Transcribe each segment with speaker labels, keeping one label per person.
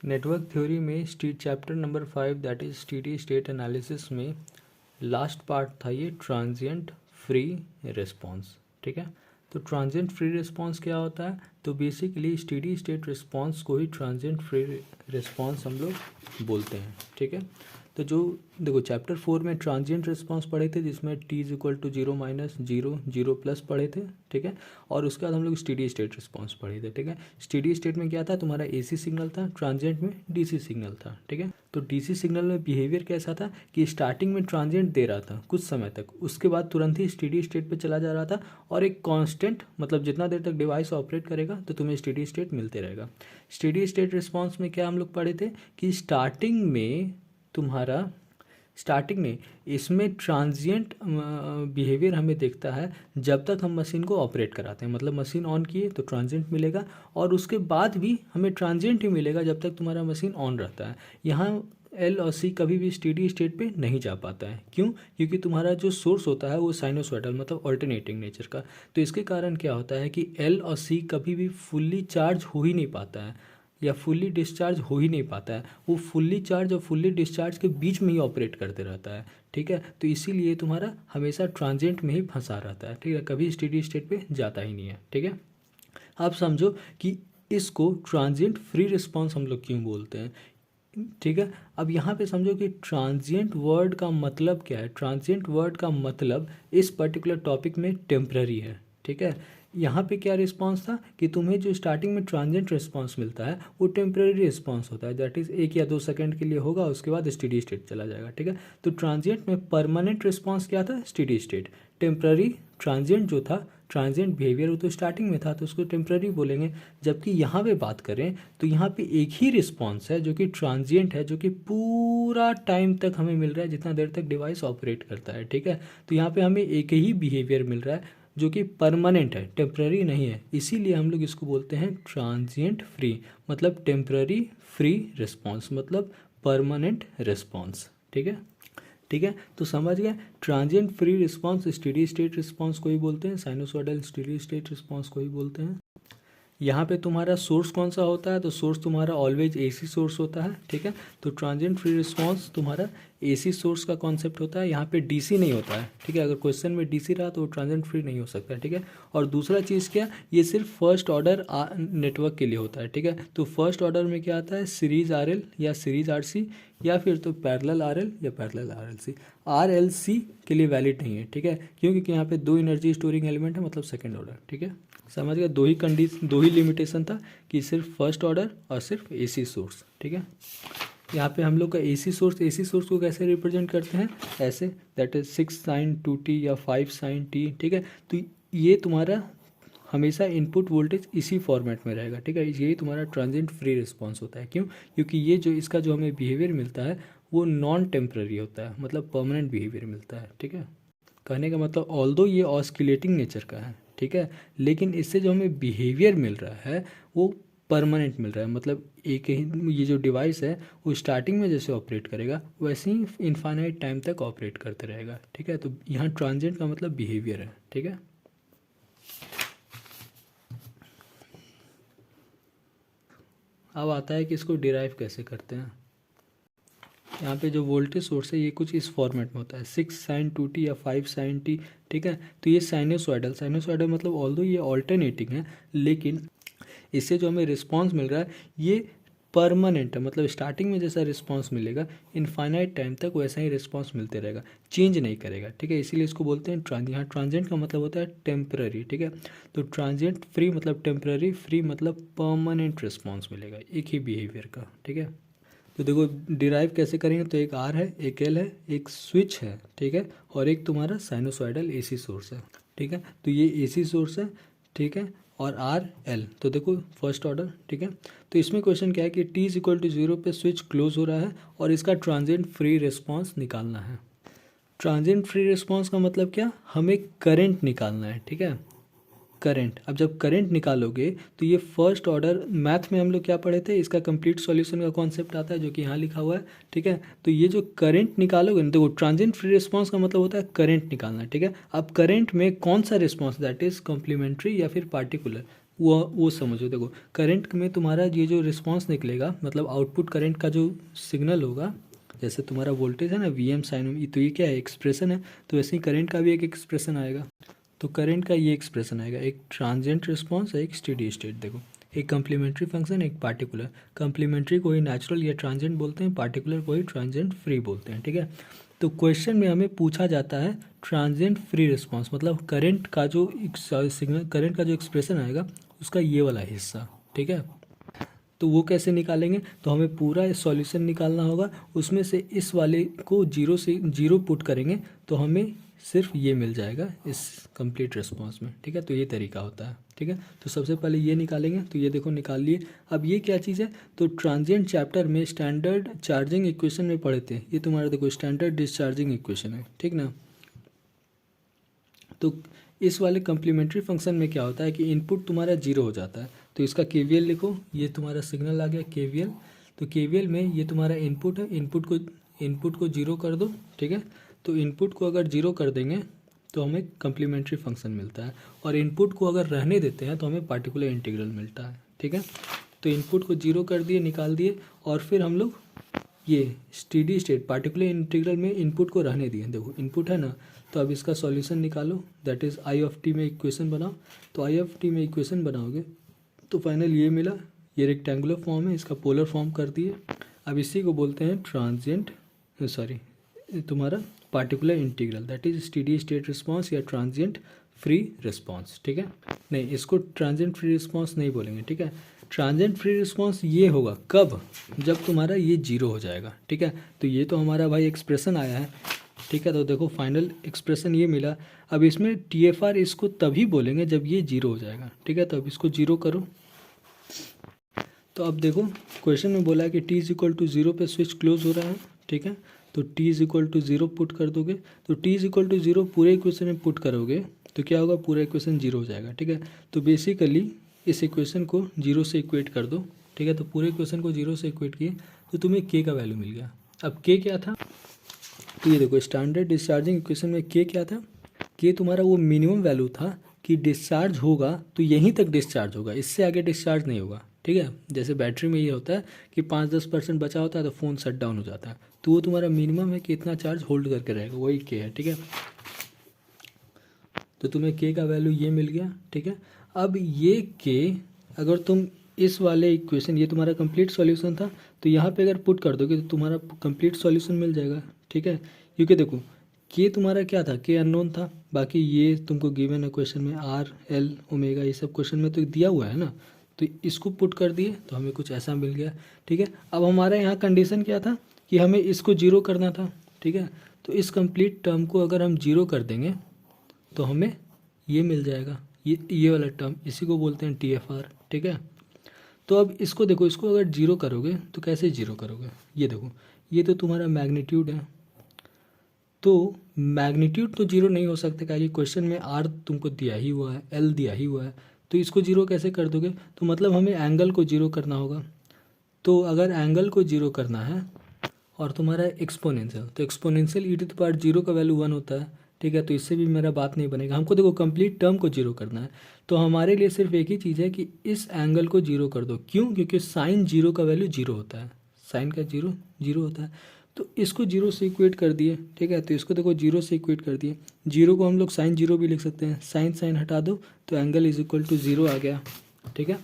Speaker 1: Network theory में chapter number 5 that is steady state analysis में last part था ये ट्रांजिएंट फ्री रिस्पांस। ठीक है, तो ट्रांजिएंट फ्री रिस्पांस क्या होता है? तो बेसिकली स्टेडी स्टेट रिस्पांस को ही ट्रांजिएंट फ्री रिस्पांस हम लोग बोलते हैं। ठीक है, तो जो देखो चैप्टर 4 में ट्रांजिएंट रिस्पांस पढ़े थे जिसमें T is equal to 0 minus 0 0 plus पढ़े थे। ठीक है, और उसके बाद हम लोग स्टेडी स्टेट रिस्पांस पढ़े थे। ठीक है, स्टेडी स्टेट में क्या था, तुम्हारा एसी सिग्नल था, ट्रांजिएंट में डीसी सिग्नल था। ठीक है, तो डीसी सिग्नल में बिहेवियर कैसा था कि स्टार्टिंग में ट्रांजिएंट दे रहा था कुछ समय तक, उसके बाद तुरंत ही स्टेडी स्टेट पे चला जा रहा था और एक कांस्टेंट मतलब जितना देर तक डिवाइस ऑपरेट करेगा तो तुम्हें स्टेडी स्टेट मिलते रहेगा। स्टेडी स्टेट रिस्पांस में क्या हम लोग पढ़े थे कि स्टार्टिंग में इसमें ट्रांजिएंट बिहेवियर हमें दिखता है जब तक हम मशीन को ऑपरेट कराते हैं, मतलब मशीन ऑन किए तो ट्रांजिएंट मिलेगा और उसके बाद भी हमें ट्रांजिएंट ही मिलेगा जब तक तुम्हारा मशीन ऑन रहता है। यहाँ एल और सी कभी भी स्टेडी स्टेट पे नहीं जा पाता है। क्यों? क्योंकि तुम्हारा जो सोर्स होता है वो साइनोसॉइडल मतलब ऑल्टरनेटिंग नेचर का। तो इसके कारण क्या होता है कि एल और सी कभी भी फुल्ली चार्ज हो ही नहीं पाता है या फुल्ली डिस्चार्ज हो ही नहीं पाता है, वो फुल्ली चार्ज और फुल्ली डिस्चार्ज के बीच में ही ऑपरेट करते रहता है। ठीक है, तो इसीलिए तुम्हारा हमेशा ट्रांजिएंट में ही फंसा रहता है। ठीक है, कभी स्टेडी स्टेट पे जाता ही नहीं है। ठीक है, आप समझो कि इसको ट्रांजिएंट फ्री रिस्पांस हम लोग क्यों बोलते हैं। ठीक है, अब यहाँ पे समझो कि ट्रांजिएंट वर्ड का मतलब क्या है। ट्रांजिएंट वर्ड का मतलब इस पर्टिकुलर टॉपिक में टेम्पररी है। ठीक है, यहाँ पे क्या रिस्पांस था कि तुम्हें जो स्टार्टिंग में ट्रांजिएंट रिस्पांस मिलता है वो टेम्पररी रिस्पांस होता है, दैट इज़ 1 या 2 सेकंड के लिए होगा, उसके बाद स्टेडी स्टेट चला जाएगा। ठीक है, तो ट्रांजिएंट में परमानेंट रिस्पांस क्या था? Steady state. टेम्पररी ट्रांजिएंट जो था, ट्रांजिएंट बिहेवियर वो तो स्टार्टिंग में था तो उसको टेम्पररी बोलेंगे। जबकि यहाँ पे बात करें तो यहाँ पे एक ही रिस्पांस है जो कि ट्रांजिएंट है, जो कि पूरा टाइम तक हमें मिल रहा है जितना देर तक डिवाइस ऑपरेट करता है। ठीक है, तो यहाँ पे हमें एक ही बिहेवियर मिल रहा है जो कि परमानेंट है, टेम्पररी नहीं है। इसीलिए हम लोग इसको बोलते हैं ट्रांजिएंट फ्री, मतलब टेम्पररी फ्री रिस्पांस मतलब परमानेंट रिस्पांस। ठीक है, ठीक है, तो समझ गए। Transient free response steady state response को ही बोलते हैं, साइनोसॉइडल स्टेडी स्टेट रिस्पांस को ही बोलते हैं। यहाँ पे तुम्हारा सोर्स कौन सा होता है? तो सोर्स तुम्हारा ऑलवेज एसी सोर्स होता है। ठीक है, तो ट्रांजिएंट फ्री रिस्पांस तुम्हारा एसी सोर्स का कॉन्सेप्ट होता है, यहाँ पे डीसी नहीं होता है। ठीक है, अगर क्वेश्चन में डीसी रहा तो वो ट्रांजिएंट फ्री नहीं हो सकता। ठीक है, और दूसरा चीज़ क्या, ये सिर्फ फर्स्ट ऑर्डर नेटवर्क के लिए होता है। ठीक है, तो फर्स्ट ऑर्डर में क्या आता है? सीरीज आरएल या सीरीज आरसी या फिर तो पैरेलल आरएल या पैरेलल आरएलसी। आरएलसी के लिए वैलिड नहीं है। ठीक है, क्योंकि यहाँ पे 2 एनर्जी स्टोरिंग एलिमेंट है, मतलब सेकेंड ऑर्डर। ठीक है, समझ गया। 2 ही लिमिटेशन था कि सिर्फ फर्स्ट ऑर्डर और सिर्फ एसी सोर्स। ठीक है, यहाँ पे हम लोग का एसी सोर्स को कैसे रिप्रेजेंट करते हैं? ऐसे, दैट इज 6 sin 2t या 5 sin t। ठीक है, तो ये तुम्हारा हमेशा इनपुट वोल्टेज इसी फॉर्मेट में रहेगा। ठीक है, यही तुम्हारा ट्रांजिएंट फ्री रिस्पांस होता है। क्यों? क्योंकि ये जो इसका जो हमें बिहेवियर मिलता है वो नॉन टेम्पररी होता है, मतलब परमानेंट बिहेवियर मिलता है। ठीक है, कहने का मतलब ऑल्दो ये ऑस्किलेटिंग नेचर का है। ठीक है, लेकिन इससे जो हमें बिहेवियर मिल रहा है वो परमानेंट मिल रहा है, मतलब एक ही ये जो डिवाइस है वो स्टार्टिंग में जैसे ऑपरेट करेगा वैसे ही इनफाइनाइट टाइम तक ऑपरेट करते रहेगा। ठीक है, तो यहाँ ट्रांजिएंट का मतलब बिहेवियर है। ठीक है, अब आता है कि इसको डिराइव कैसे करते हैं। यहाँ पे जो वोल्टेज सोर्स है ये कुछ इस फॉर्मेट में होता है, 6 sin 2t या 5 sin t। ठीक है, तो ये साइनोसॉइडल मतलब ऑल्दो ये ऑल्टरनेटिंग है, लेकिन इससे जो हमें रिस्पांस मिल रहा है ये परमानेंट है, मतलब स्टार्टिंग में जैसा रिस्पांस मिलेगा इनफाइनाइट टाइम तक वैसा ही रिस्पांस मिलते रहेगा, चेंज नहीं करेगा। ठीक है, इसीलिए इसको बोलते हैं यहाँ ट्रांजिएंट का मतलब होता है टेम्पररी। ठीक है, तो ट्रांजिएंट फ्री मतलब टेम्पररी, फ्री मतलब परमानेंट रिस्पांस मिलेगा एक ही बिहेवियर का। ठीक है, तो देखो डिराइव कैसे करेंगे, तो एक आर है, एक एल है, एक स्विच है। ठीक है, और एक तुम्हारा साइनोसॉइडल एसी सोर्स है। ठीक है, तो ये एसी सोर्स है। ठीक है, और आर एल, तो देखो फर्स्ट ऑर्डर। ठीक है, तो इसमें क्वेश्चन क्या है कि t इक्वल टू 0 पे स्विच क्लोज हो रहा है और इसका ट्रांजिएंट फ्री रिस्पांस निकालना है। ट्रांजिएंट फ्री रिस्पांस का मतलब क्या, हमें करंट निकालना है। ठीक है, करंट। अब जब करंट निकालोगे तो ये फर्स्ट ऑर्डर मैथ में हम लोग क्या पढ़े थे, इसका कंप्लीट सॉल्यूशन का कॉन्सेप्ट आता है जो कि यहाँ लिखा हुआ है। ठीक है, तो ये जो करंट निकालोगे ना, देखो ट्रांजिएंट फ्री रिस्पांस का मतलब होता है करंट निकालना। ठीक है, अब करंट में कौन सा रिस्पांस, दैट इज कॉम्प्लीमेंट्री या फिर पार्टिकुलर, वो समझो। देखो करंट में तुम्हारा ये जो रिस्पांस निकलेगा, मतलब आउटपुट करंट का जो सिग्नल होगा, जैसे तुम्हारा वोल्टेज है ना वी एम साइन ओम, तो ये क्या है, एक्सप्रेशन है। तो वैसे ही करंट का भी एक एक्सप्रेशन आएगा। तो करंट का ये एक्सप्रेशन आएगा, एक ट्रांजिएंट रिस्पांस है, एक स्टेडी स्टेट। देखो एक कम्प्लीमेंट्री फंक्शन, एक पार्टिकुलर। कम्प्लीमेंट्री को ही नेचुरल या ट्रांजिएंट बोलते हैं, पार्टिकुलर को ही ट्रांजिएंट फ्री बोलते हैं, ठीक है। तो क्वेश्चन में हमें पूछा जाता है ट्रांजिएंट फ्री रिस्पांस, मतलब करंट का जो सिग्नल, करंट का जो एक्सप्रेशन आएगा उसका ये वाला हिस्सा, ठीक है। तो वो कैसे निकालेंगे, तो हमें पूरा सॉल्यूशन निकालना होगा, उसमें से इस वाले को जीरो से जीरो पुट करेंगे तो हमें सिर्फ ये मिल जाएगा इस कंप्लीट रिस्पांस में, ठीक है। तो ये तरीका होता है, ठीक है। तो सबसे पहले ये निकालेंगे, तो ये देखो निकाल लिए। अब ये क्या चीज़ है, तो ट्रांजिएंट चैप्टर में स्टैंडर्ड चार्जिंग इक्वेशन में पढ़े थे, ये तुम्हारा देखो स्टैंडर्ड डिस्चार्जिंग इक्वेशन है, ठीक ना। तो इस वाले कम्प्लीमेंट्री फंक्शन में क्या होता है कि इनपुट तुम्हारा जीरो हो जाता है, तो इसका केवीएल लिखो, ये तुम्हारा सिग्नल आ गया केवीएल। तो केवीएल में ये तुम्हारा इनपुट है, इनपुट को जीरो कर दो, ठीक है। तो इनपुट को अगर जीरो कर देंगे तो हमें कम्प्लीमेंट्री फंक्शन मिलता है, और इनपुट को अगर रहने देते हैं तो हमें पार्टिकुलर इंटीग्रल मिलता है, ठीक है। तो इनपुट को जीरो कर दिए, निकाल दिए, और फिर हम लोग ये स्टेडी स्टेट पार्टिकुलर इंटीग्रल में इनपुट को रहने दिए। देखो इनपुट है ना, तो अब इसका सॉल्यूशन निकालो, that is I of T में इक्वेशन बनाओ। तो आई ऑफ टी में इक्वेशन बनाओगे तो फाइनल ये मिला, ये रेक्टेंगुलर फॉर्म है, इसका पोलर फॉर्म कर दिए। अब इसी को बोलते हैं ट्रांजिएंट, सॉरी तुम्हारा particular integral, that is steady state response या ट्रांजिएंट फ्री रिस्पांस, ठीक है। नहीं, इसको ट्रांजिएंट फ्री रिस्पांस नहीं बोलेंगे, ठीक है। ट्रांजिएंट फ्री रिस्पांस ये होगा कब, जब तुम्हारा ये जीरो हो जाएगा, ठीक है। तो ये तो हमारा भाई एक्सप्रेशन आया है, ठीक है। तो देखो फाइनल एक्सप्रेशन ये मिला। अब इसमें TFR इसको तभी बोलेंगे जब ये जीरो हो जाएगा, ठीक है। तो अब इसको जीरो करो। तो अब देखो क्वेश्चन में बोला है कि t is equal to zero पे स्विच क्लोज हो रहा है, ठीक है। तो t is equal to zero put कर दोगे, तो t is equal to zero पूरे इक्वेशन में पुट करोगे तो क्या होगा, पूरा इक्वेशन जीरो हो जाएगा, ठीक है। तो बेसिकली इस इक्वेशन को जीरो से इक्वेट कर दो, ठीक है। तो पूरे इक्वेशन को जीरो से इक्वेट किए तो तुम्हें k का वैल्यू मिल गया। अब k क्या था, तो ये देखो स्टैंडर्ड डिस्चार्जिंग इक्वेशन में k क्या था, k तुम्हारा वो मिनिमम वैल्यू था कि डिस्चार्ज होगा तो यहीं तक डिस्चार्ज होगा, इससे आगे डिस्चार्ज नहीं होगा, ठीक है। जैसे बैटरी में ये होता है कि 5-10% बचा होता है तो फ़ोन शट डाउन हो जाता है, तो वो तुम्हारा मिनिमम है कि इतना चार्ज होल्ड करके रहेगा, वही k है, ठीक है। तो तुम्हें k का वैल्यू ये मिल गया, ठीक है। अब ये k अगर तुम इस वाले इक्वेशन, ये तुम्हारा कंप्लीट सॉल्यूशन था, तो यहाँ पे अगर पुट कर दोगे तो तुम्हारा कंप्लीट सॉल्यूशन मिल जाएगा, ठीक है। क्योंकि देखो k तुम्हारा क्या था, k अननोन था, बाकी ये तुमको गिवन है क्वेश्चन में, R L ओमेगा ये सब क्वेश्चन में तो दिया हुआ है ना, तो इसको पुट कर दिए तो हमें कुछ ऐसा मिल गया, ठीक है। अब हमारा यहाँ कंडीशन क्या था कि हमें इसको जीरो करना था, ठीक है। तो इस कंप्लीट टर्म को अगर हम जीरो कर देंगे तो हमें ये मिल जाएगा, ये वाला टर्म, इसी को बोलते हैं TFR, ठीक है। तो अब इसको देखो, इसको अगर जीरो करोगे तो कैसे जीरो करोगे, ये देखो ये तो तुम्हारा मैग्नीट्यूड है, तो मैग्नीट्यूड तो जीरो नहीं हो सकता क्योंकि क्वेश्चन में R तुमको दिया ही हुआ है, L दिया ही हुआ है, तो इसको जीरो कैसे कर दोगे, तो मतलब हमें एंगल को जीरो करना होगा। तो अगर एंगल को जीरो करना है और तुम्हारा एक्सपोनेंशियल, तो एक्सपोनेंशियल e⁻0 का वैल्यू 1 होता है, ठीक है। तो इससे भी मेरा बात नहीं बनेगा, हमको देखो कंप्लीट टर्म को जीरो करना है, तो हमारे लिए सिर्फ एक ही चीज़ है कि इस एंगल को जीरो कर दो। क्यों, क्योंकि साइन जीरो का वैल्यू जीरो होता है, साइन का जीरो जीरो होता है, तो इसको जीरो से इक्वेट कर दिए, ठीक है। तो इसको देखो जीरो से इक्वेट कर दिए, जीरो को हम लोग साइन जीरो भी लिख सकते हैं, साइन साइन हटा दो तो angle is equal to zero आ गया, ठीक है।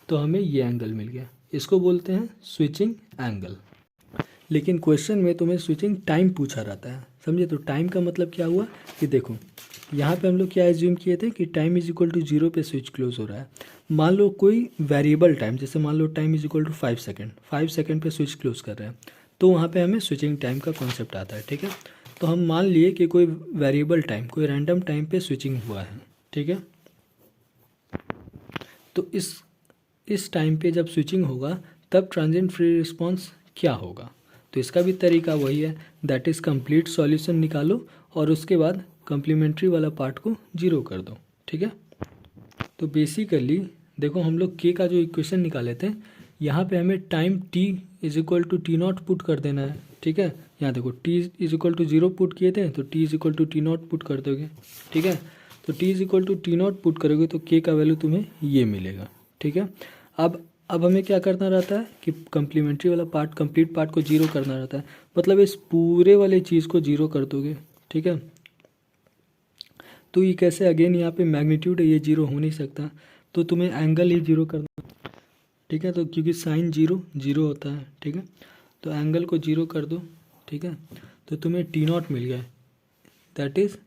Speaker 1: तो हमें ये एंगल मिल गया, इसको बोलते हैं स्विचिंग एंगल। लेकिन क्वेश्चन में तुम्हें स्विचिंग टाइम पूछा रहता है, समझे। तो टाइम का मतलब क्या हुआ कि देखो यहाँ पे हम लोग क्या एज्यूम किए थे कि time is equal to zero पे स्विच क्लोज हो रहा है। मान लो कोई वेरिएबल टाइम, जैसे मान लो time is equal to 5 second, 5 second पे स्विच क्लोज कर रहे हैं, तो वहाँ पे हमें स्विचिंग टाइम का कॉन्सेप्ट आता है, ठीक है। तो हम मान लिए कि कोई वेरिएबल टाइम, कोई रैंडम टाइम पे स्विचिंग हुआ है, ठीक है। तो इस टाइम पे जब स्विचिंग होगा तब ट्रांजिएंट फ्री रिस्पांस क्या होगा, तो इसका भी तरीका वही है, दैट इज़ कंप्लीट सॉल्यूशन निकालो और उसके बाद कम्प्लीमेंट्री वाला पार्ट को जीरो कर दो, ठीक है। तो बेसिकली देखो हम लोग k का जो इक्वेशन निकाले थे, यहाँ पे हमें time t is equal to T naught put कर देना है, ठीक है। यहाँ देखो t is equal to zero put किए थे, तो t is equal to T naught put कर दोगे, ठीक है। तो t is equal to T naught put करोगे तो k का वैल्यू तुम्हें ये मिलेगा, ठीक है। अब हमें क्या करना रहता है कि कम्प्लीमेंट्री वाला पार्ट, कंप्लीट पार्ट को जीरो करना रहता है, मतलब इस पूरे वाले चीज़ को जीरो कर दोगे, ठीक है। तो ये कैसे, अगेन यहाँ पे मैग्नीट्यूड है, ये जीरो हो नहीं सकता, तो तुम्हें एंगल ही जीरो करना, ठीक है। तो क्योंकि साइन जीरो जीरो होता है, ठीक है, तो एंगल को जीरो कर दो, ठीक है, तो तुम्हें टी नॉट मिल गया, दैट इज़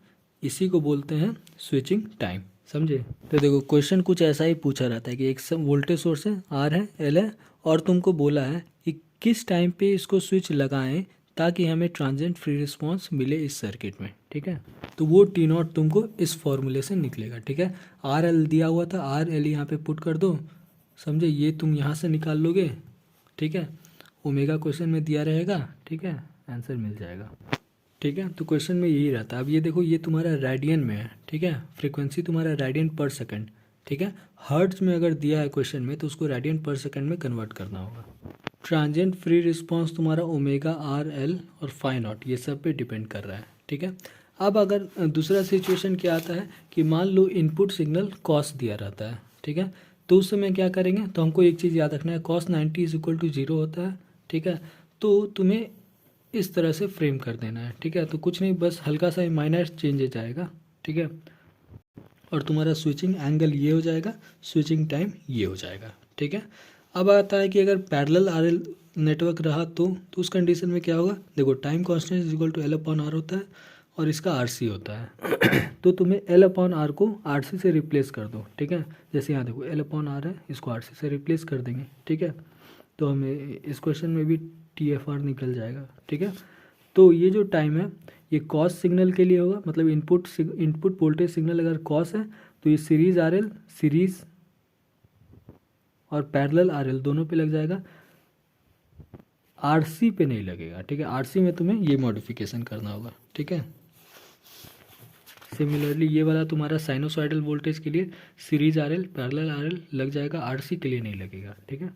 Speaker 1: इसी को बोलते हैं स्विचिंग टाइम, समझे। तो देखो क्वेश्चन कुछ ऐसा ही पूछा रहता है कि एक सब वोल्टेज सोर्स है, आर है, एल है, और तुमको बोला है कि किस टाइम पे इसको स्विच लगाएं ताकि हमें ट्रांजिएंट फ्री रिस्पांस मिले इस सर्किट में, ठीक है। तो वो टी नॉट तुमको इस फॉर्मूले से निकलेगा, ठीक है। आर एल दिया हुआ था, आर एल यहाँ पे पुट कर दो, समझे, ये तुम यहाँ से निकाल लोगे, ठीक है। ओमेगा क्वेश्चन में दिया रहेगा, ठीक है, आंसर मिल जाएगा, ठीक है। तो क्वेश्चन में यही रहता है। अब ये देखो, ये तुम्हारा रेडियन में है, ठीक है, फ्रीक्वेंसी तुम्हारा रेडियन पर सेकंड, ठीक है। हर्ट्ज में अगर दिया है क्वेश्चन में तो उसको रेडियन पर सेकंड में कन्वर्ट करना होगा। ट्रांजिएंट फ्री रिस्पांस तुम्हारा ओमेगा आर एल और फाई नॉट ये सब पे डिपेंड कर रहा है, ठीक है। अब अगर दूसरा सिचुएशन क्या आता है कि मान लो इनपुट सिग्नल कॉस दिया रहता है, ठीक है, तो उस समय क्या करेंगे, तो हमको एक चीज़ याद रखना है, कॉस 90 इज इक्वल टू 0 होता है, ठीक है। तो तुम्हें इस तरह से फ्रेम कर देना है, ठीक है। तो कुछ नहीं, बस हल्का सा माइनर चेंजेज आएगा, ठीक है, और तुम्हारा स्विचिंग एंगल ये हो जाएगा, स्विचिंग टाइम ये हो जाएगा, ठीक है। अब आता है कि अगर पैरेलल आरएल नेटवर्क रहा तो उस कंडीशन में क्या होगा, देखो time constant is equal to L upon R होता है और इसका आरसी होता है तो तुम्हें एल अपॉन आर को आरसी से रिप्लेस कर दो, ठीक है। जैसे यहाँ देखो एल अपॉन आर है, इसको आरसी से रिप्लेस कर देंगे, ठीक है। तो हमें इस क्वेश्चन में भी टी एफ आर निकल जाएगा, ठीक है। तो ये जो टाइम है ये कॉस सिग्नल के लिए होगा, मतलब इनपुट वोल्टेज सिग्नल अगर कॉस है तो ये सीरीज आरएल, सीरीज और पैरेलल आरएल दोनों पे लग जाएगा, आरसी पे नहीं लगेगा, ठीक है। आरसी में तुम्हें ये मॉडिफिकेशन करना होगा, ठीक है। सिमिलरली ये वाला तुम्हारा साइनोसॉइडल वोल्टेज के लिए सीरीज आरएल, पैरेलल आरएल लग जाएगा, आरसी के लिए नहीं लगेगा, ठीक है।